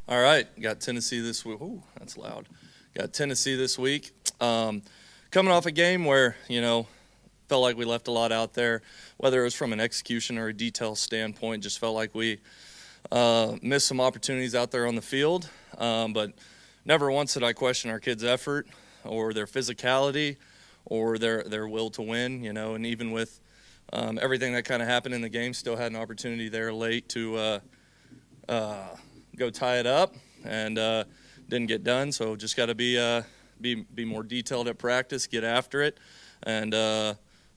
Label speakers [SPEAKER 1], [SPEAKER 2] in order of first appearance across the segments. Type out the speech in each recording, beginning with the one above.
[SPEAKER 1] All right, got Tennessee this week. Ooh, that's loud. Got Tennessee this week. Coming off a game where, felt like we left a lot out there, whether it was from an execution or a detail standpoint, just felt like we missed some opportunities out there on the field. But never once did I question our kids' effort or their physicality or their will to win, and even with everything that kind of happened in the game, still had an opportunity there late to go tie it up and didn't get done. So just got to be more detailed at practice, get after it, and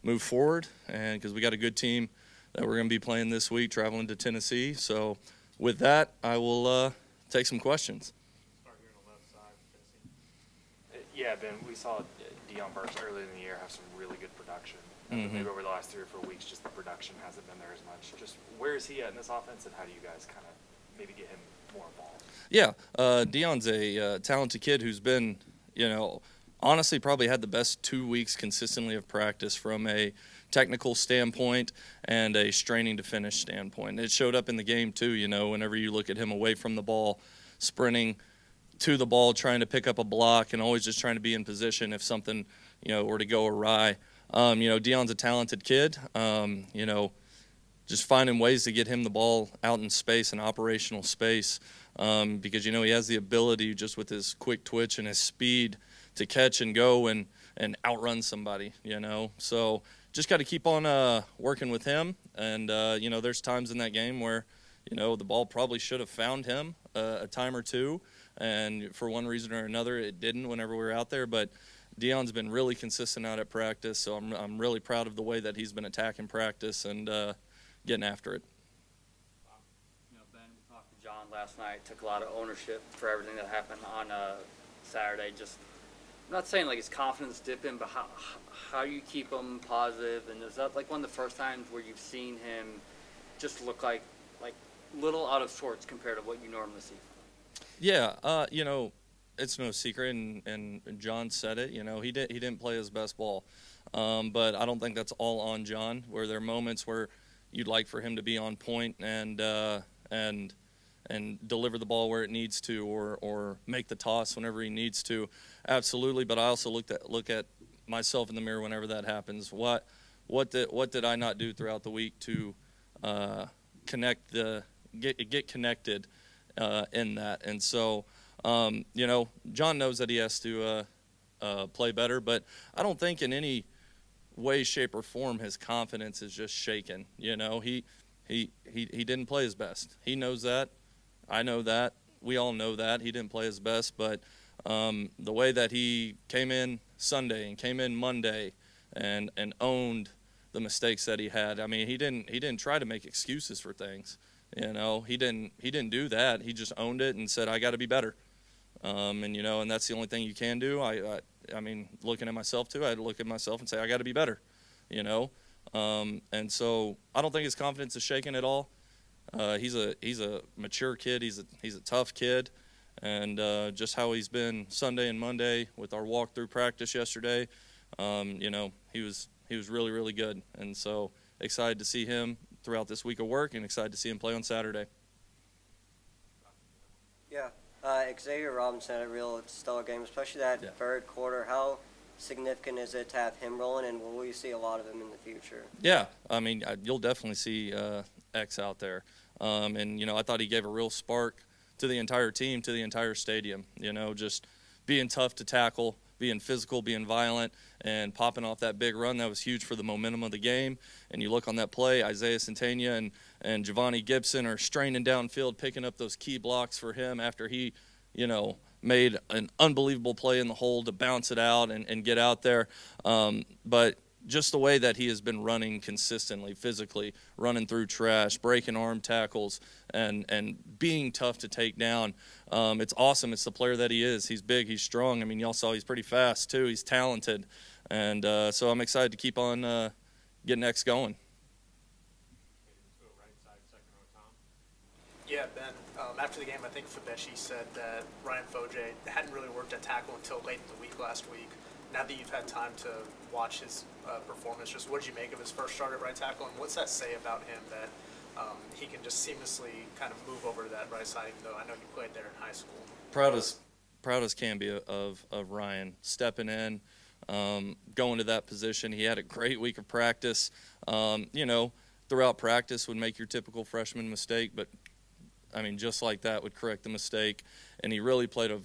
[SPEAKER 1] move forward. And because we got a good team that we're going to be playing this week, traveling to Tennessee. So with that, I will take some questions.
[SPEAKER 2] Start here on the left side, Tennessee. Yeah, Ben, we saw Dion Bur earlier in the year have some really good production. Maybe over the last 3 or 4 weeks, just the production hasn't been there as much. Just where is he at in this offense, and how do you guys kind of maybe get him more involved?
[SPEAKER 1] Yeah, Dion's a talented kid who's been, honestly probably had the best 2 weeks consistently of practice from a technical standpoint and a straining to finish standpoint. It showed up in the game too, whenever you look at him away from the ball, sprinting to the ball, trying to pick up a block, and always just trying to be in position if something, were to go awry. Dion's a talented kid, just finding ways to get him the ball out in space and operational space because, he has the ability just with his quick twitch and his speed to catch and go and outrun somebody, So just got to keep on working with him. And, there's times in that game where, the ball probably should have found him a time or two. And for one reason or another, it didn't whenever we were out there. But Dion's been really consistent out at practice. So I'm really proud of the way that he's been attacking practice and getting after it.
[SPEAKER 3] Ben, we talked to John last night, took a lot of ownership for everything that happened on Saturday. Just, I'm not saying like his confidence dipping, but how you keep him positive, and is that like one of the first times where you've seen him just look like little out of sorts compared to what you normally see?
[SPEAKER 1] Yeah, it's no secret, and John said it. He didn't play his best ball, but I don't think that's all on John. Where there are moments where you'd like for him to be on point and deliver the ball where it needs to, or make the toss whenever he needs to. Absolutely, but I also look at myself in the mirror whenever that happens. What did I not do throughout the week to get connected in that? And so, John knows that he has to play better, but I don't think in any way, shape, or form his confidence is just shaken. He didn't play his best. He knows that. I know that. We all know that. He didn't play his best, but the way that he came in Sunday and came in Monday and owned the mistakes that he had. I mean, he didn't try to make excuses for things. He didn't do that. He just owned it and said, I got to be better. And that's the only thing you can do. I mean, looking at myself too, I had to look at myself and say, I got to be better, And so I don't think his confidence is shaken at all. He's a mature kid. He's a tough kid. And just how he's been Sunday and Monday with our walkthrough practice yesterday, he was really, really good. And so excited to see him throughout this week of work and excited to see him play on Saturday.
[SPEAKER 4] Yeah. Xavier Robinson had a real stellar game, especially that third quarter. How significant is it to have him rolling, and will we see a lot of him in the future?
[SPEAKER 1] Yeah, I mean, you'll definitely see X out there. And, I thought he gave a real spark to the entire team, to the entire stadium, just being tough to tackle, being physical, being violent, and popping off that big run. That was huge for the momentum of the game. And you look on that play, Isaiah Centenia and Giovanni Gibson are straining downfield, picking up those key blocks for him after he, made an unbelievable play in the hole to bounce it out and get out there. But just the way that he has been running consistently, physically, running through trash, breaking arm tackles, and being tough to take down. It's awesome. It's the player that he is. He's big. He's strong. I mean, y'all saw he's pretty fast, too. He's talented. And so I'm excited to keep on getting X going.
[SPEAKER 5] Yeah, Ben, after the game, I think Fabeshi said that Ryan Foje hadn't really worked at tackle until late in the week last week. Now that you've had time to watch his performance, just what did you make of his first start at right tackle, and what's that say about him that he can just seamlessly kind of move over to that right side, even though I know you played there in high high school.
[SPEAKER 1] Proud as can be of Ryan stepping in, going to that position. He had a great week of practice. Throughout practice would make your typical freshman mistake, but I mean, just like that would correct the mistake. And he really played a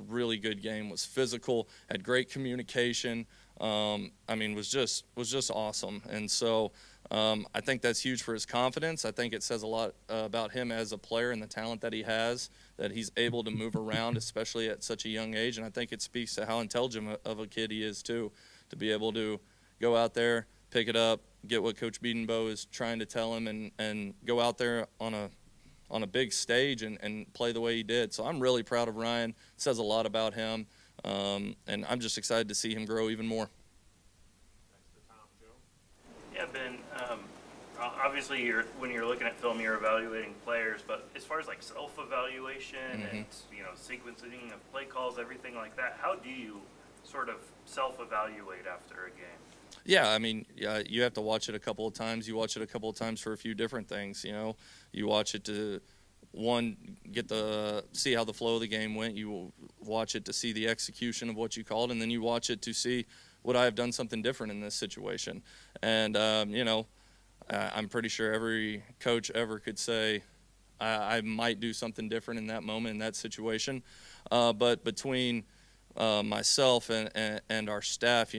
[SPEAKER 1] really good game, was physical, had great communication. Was just awesome. And so I think that's huge for his confidence. I think it says a lot about him as a player and the talent that he has, that he's able to move around, especially at such a young age. And I think it speaks to how intelligent of a kid he is, too, to be able to go out there, pick it up, get what Coach Biedenbow is trying to tell him, and go out there on a big stage and play the way he did. So I'm really proud of Ryan. It says a lot about him, and I'm just excited to see him grow even more.
[SPEAKER 6] Yeah, Ben, obviously when you're looking at film, you're evaluating players, but as far as like self-evaluation and, sequencing of play calls, everything like that, how do you sort of self-evaluate after a game?
[SPEAKER 1] Yeah, I mean, you have to watch it a couple of times. You watch it a couple of times for a few different things. You watch it to, one, see how the flow of the game went. You watch it to see the execution of what you called, and then you watch it to see, would I have done something different in this situation? And I'm pretty sure every coach ever could say, I might do something different in that moment, in that situation. But between myself and our staff,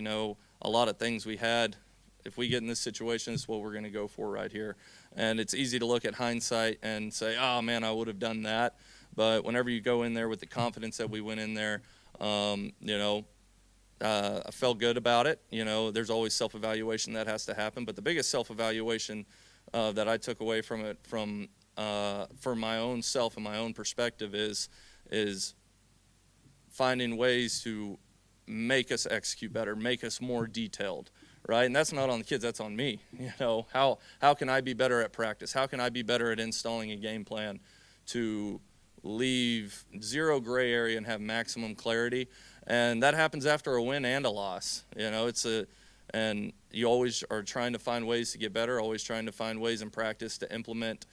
[SPEAKER 1] a lot of things we had, if we get in this situation, this is what we're going to go for right here. And it's easy to look at hindsight and say, oh, man, I would have done that. But whenever you go in there with the confidence that we went in there, I felt good about it. There's always self-evaluation that has to happen. But the biggest self-evaluation that I took away from it for my own self and my own perspective is finding ways to make us execute better, make us more detailed, right? And that's not on the kids, that's on me. How can I be better at practice? How can I be better at installing a game plan to leave zero gray area and have maximum clarity? And that happens after a win and a loss. And you always are trying to find ways to get better, always trying to find ways in practice to implement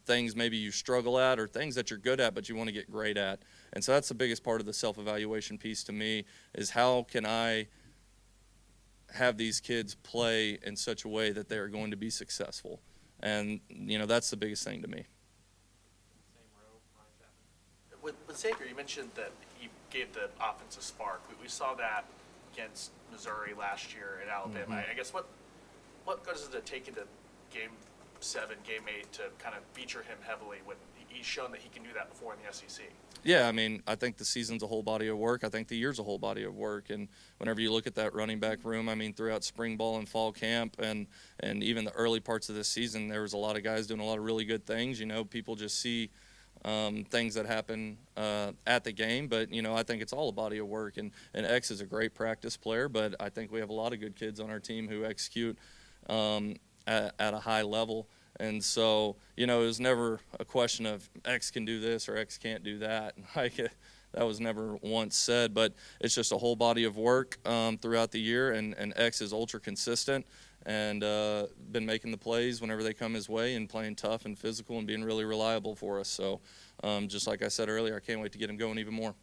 [SPEAKER 1] things maybe you struggle at or things that you're good at but you want to get great at. And so that's the biggest part of the self-evaluation piece to me, is how can I have these kids play in such a way that they are going to be successful. And, that's the biggest thing to me.
[SPEAKER 5] With Xavier, you mentioned that he gave the offensive spark. We saw that against Missouri last year at Alabama. I guess what does it take into Game 7, Game 8 to kind of feature him heavily when he's shown that he can do that before in the SEC?
[SPEAKER 1] Yeah, I think the season's a whole body of work. I think the year's a whole body of work. And whenever you look at that running back room, throughout spring ball and fall camp and even the early parts of this season, there was a lot of guys doing a lot of really good things. People just see things that happen at the game. But, I think it's all a body of work. And X is a great practice player, but I think we have a lot of good kids on our team who execute at a high level. And so, it was never a question of X can do this or X can't do that. That was never once said, but it's just a whole body of work throughout the year, and X is ultra consistent and been making the plays whenever they come his way and playing tough and physical and being really reliable for us. So just like I said earlier, I can't wait to get him going even more.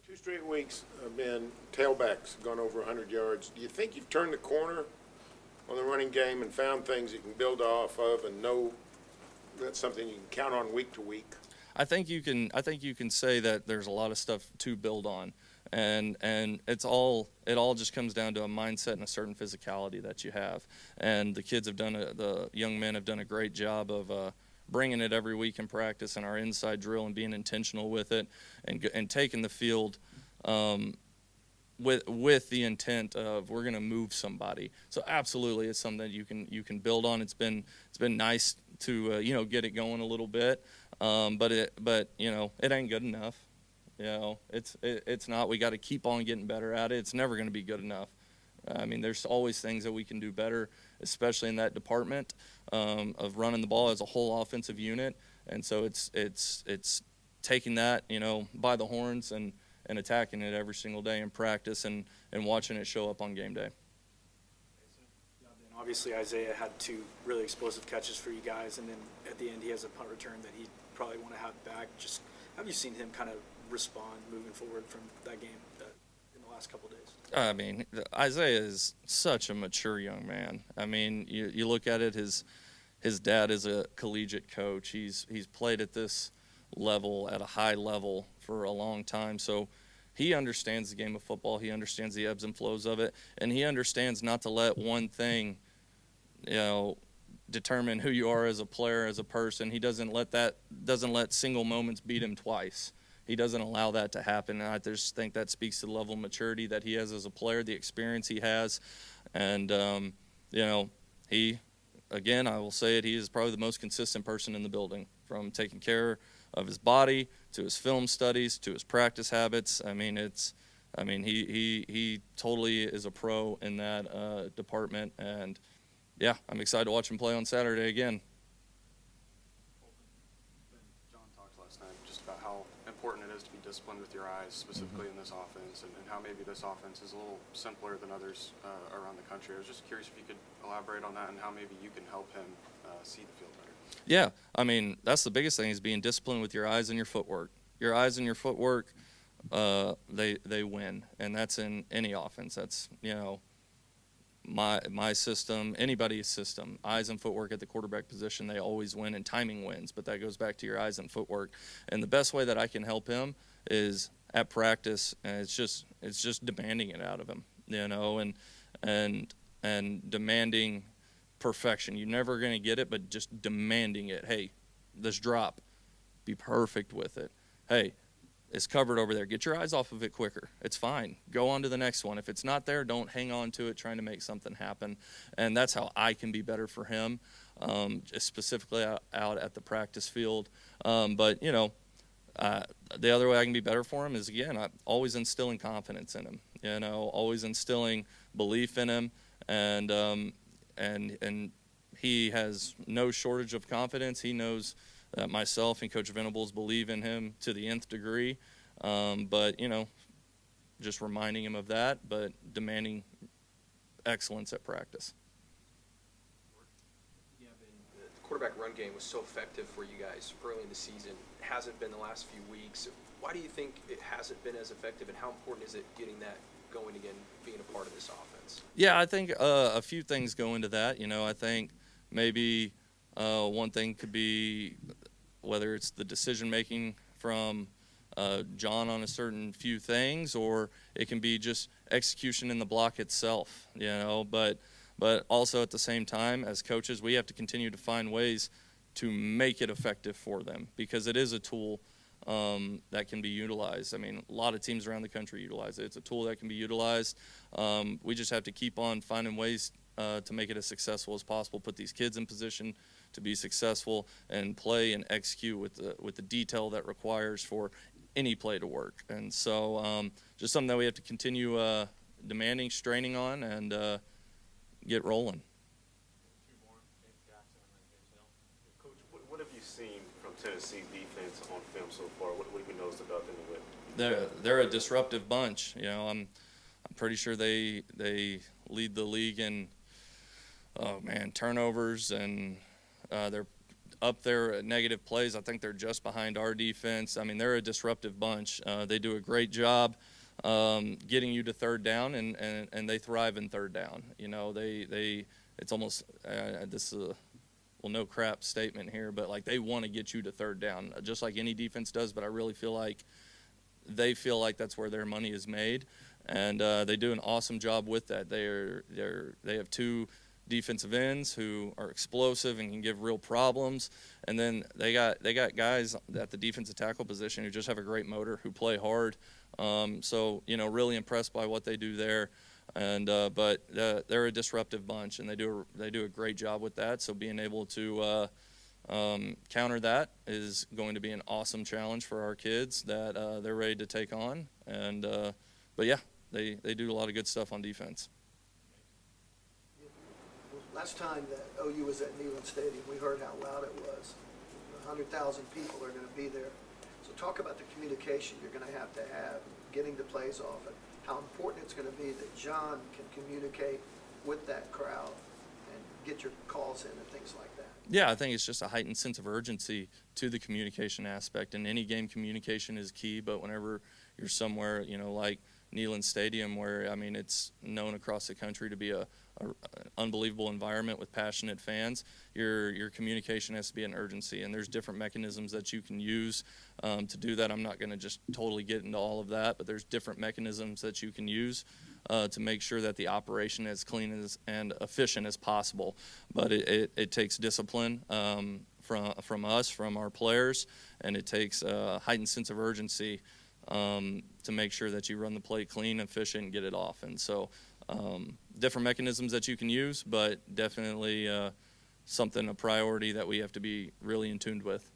[SPEAKER 7] 2 straight weeks have been tailbacks, gone over 100 yards. Do you think you've turned the corner on the running game and found things you can build off of and know that's something you can count on week to week?
[SPEAKER 1] I think you can say that there's a lot of stuff to build on, and it all just comes down to a mindset and a certain physicality that you have. And the kids the young men have done a great job of bringing it every week in practice and our inside drill and being intentional with it and taking the field with the intent of we're going to move somebody. So absolutely, it's something that you can build on. It's been nice to get it going a little bit, but it ain't good enough. It's not. We got to keep on getting better at it. It's never going to be good enough. There's always things that we can do better, especially in that department of running the ball as a whole offensive unit. And so it's taking that by the horns and attacking it every single day in practice and watching it show up on game day.
[SPEAKER 8] Obviously, Isaiah had 2 really explosive catches for you guys, and then at the end he has a punt return that he probably want to have back. Just how have you seen him kind of respond moving forward from that game in the last couple of days?
[SPEAKER 1] I mean, Isaiah is such a mature young man. I mean, you look at it, his dad is a collegiate coach. He's played at this level, at a high level, for a long time. So he understands the game of football. He understands the ebbs and flows of it, and he understands not to let one thing, determine who you are as a player, as a person. He doesn't let single moments beat him twice. He doesn't allow that to happen. And I just think that speaks to the level of maturity that he has as a player, the experience he has, and he. Again, I will say it, he is probably the most consistent person in the building, from taking care of his body to his film studies to his practice habits. He totally is a pro in that department, and yeah, I'm excited to watch him play on Saturday again.
[SPEAKER 9] John talked last night just about how important it is to be disciplined with your eyes, specifically in this offense, and how maybe this offense is a little simpler than others around the country. I was just curious if you could elaborate on that and how maybe you can help him see the field better.
[SPEAKER 1] Yeah, I mean, that's the biggest thing, is being disciplined with your eyes and your footwork. Your eyes and your footwork, they win, and that's in any offense. That's, my system, anybody's system. Eyes and footwork at the quarterback position, they always win, and timing wins, but that goes back to your eyes and footwork. And the best way that I can help him is at practice, and it's just demanding it out of him, and demanding perfection. You're never going to get it, but just demanding it. Hey, this drop, be perfect with it. Hey, it's covered over there. Get your eyes off of it quicker. It's fine. Go on to the next one. If it's not there, don't hang on to it trying to make something happen. And that's how I can be better for him, specifically out at the practice field. But the other way I can be better for him is, again, I'm always instilling confidence in him, always instilling belief in him. And he has no shortage of confidence. He knows that myself and Coach Venables believe in him to the nth degree. But just reminding him of that, but demanding excellence at practice.
[SPEAKER 10] The quarterback run game was so effective for you guys early in the season. It hasn't been the last few weeks. Why do you think it hasn't been as effective, and how important is it getting that going again, being a part of this offense?
[SPEAKER 1] Yeah, I think a few things go into that. I think maybe one thing could be whether it's the decision-making from John on a certain few things, or it can be just execution in the block itself, But also at the same time, as coaches, we have to continue to find ways to make it effective for them, because it is a tool that can be utilized. I mean, a lot of teams around the country utilize it. It's a tool that can be utilized. We just have to keep on finding ways to make it as successful as possible, put these kids in position to be successful, and play and execute with the detail that requires for any play to work. And so just something that we have to continue demanding, straining on, and get rolling.
[SPEAKER 11] Coach, what have you seen from Tennessee's defense on film so far? What have you noticed about them?
[SPEAKER 1] They're a disruptive bunch. I'm pretty sure they lead the league in turnovers, and they're up there at negative plays. I think they're just behind our defense. I mean, they're a disruptive bunch. They do a great job getting you to third down, and they thrive in third down. It's almost this is a no crap statement here, but like, they want to get you to third down, just like any defense does. But I really feel like they feel like that's where their money is made, and they do an awesome job with that. They have two defensive ends who are explosive and can give real problems, and then they got guys at the defensive tackle position who just have a great motor, who play hard. So really impressed by what they do there, and but they're a disruptive bunch, and they do a great job with that. So being able to counter that is going to be an awesome challenge for our kids that they're ready to take on. And but yeah, they do a lot of good stuff on defense.
[SPEAKER 12] Last time that OU was at Neyland Stadium, we heard how loud it was. 100,000 people are going to be there. So talk about the communication you're going to have, getting the plays off, and how important it's going to be that John can communicate with that crowd and get your calls in and things like that.
[SPEAKER 1] Yeah, I think it's just a heightened sense of urgency to the communication aspect. In any game, communication is key, but whenever you're somewhere, like Neyland Stadium, where, I mean, it's known across the country to be a unbelievable environment with passionate fans, your communication has to be an urgency, and there's different mechanisms that you can use to do that. I'm not going to just totally get into all of that, but there's different mechanisms that you can use to make sure that the operation is clean and efficient as possible. But it takes discipline from us, from our players, and it takes a heightened sense of urgency to make sure that you run the play clean, efficient, and get it off. And so different mechanisms that you can use, but definitely a priority that we have to be really in tune with.